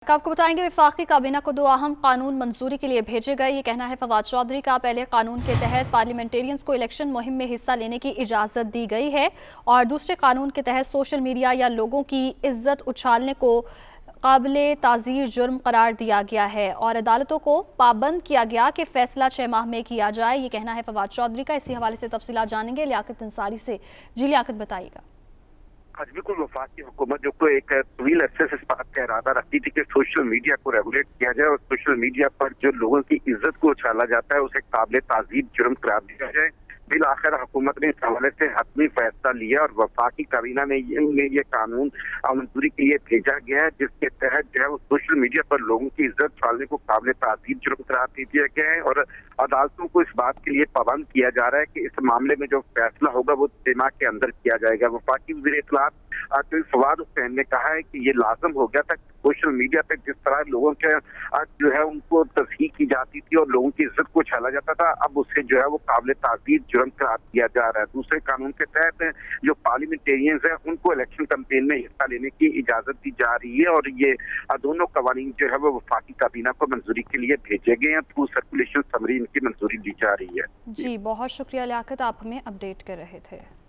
आपको बताएंगे वफाकी काबीना को 2 अहम कानून मंजूरी के लिए भेजे गए। ये कहना है फवाद चौधरी का। पहले कानून के तहत पार्लियामेंटेरियंस को इलेक्शन मुहिम में हिस्सा लेने की इजाज़त दी गई है और दूसरे कानून के तहत सोशल मीडिया या लोगों की इज्जत उछालने को काबिले ताज़ीर जुर्म करार दिया गया है और अदालतों को पाबंद किया गया कि फैसला 6 माह में किया जाए। ये कहना है फवाद चौधरी का। इसी हवाले से तफसीलात जानेंगे लियाकत अंसारी से। जी लियाकत, बताइएगा। आज बिल्कुल वफाकी हुकूमत जो एक तवील अरसे से इस बात का इरादा रखती थी कि सोशल मीडिया को रेगुलेट किया जाए और सोशल मीडिया पर जो लोगों की इज्जत को उछाला जाता है उसे काबिल ताज़ीर जुर्म करार दिया जाए। बिल आखिर हुकूमत ने इस हवाले से हतमी फैसला लिया और वफाकी काबीना में ये कानून मंजूरी के लिए भेजा गया है, जिसके तहत जो है वो सोशल मीडिया पर लोगों की इज्जत छालने को काबिल ताज़ीर जुर्म करार दे दिया गया है और अदालतों को इस बात के लिए पाबंद किया जा रहा है कि इस मामले में जो फैसला होगा वो 6 माह के अंदर किया जाएगा। वफाकी वज़ीर इत्तलाआत फवाद हुसैन ने कहा है कि ये लाजम हो गया था कि सोशल मीडिया पे जिस तरह लोगों के जो है उनको तस्हीक की जाती थी और लोगों की इज्जत को छाला जाता था, अब उससे जो है वो काबिल ताज़ीर जुर्म करार दिया जा रहा है। दूसरे कानून के तहत जो पार्लियामेंटेरियंस है उनको इलेक्शन कैंपेन में हिस्सा लेने की इजाजत दी जा रही है और ये दोनों कवानीन जो है वो वफाकी काबीना को मंजूरी के लिए भेजे गए हैं। थ्रू सर्कुलेशन समरी इनकी मंजूरी दी जा रही है। जी बहुत शुक्रिया लियाकत, आप हमें अपडेट कर रहे थे।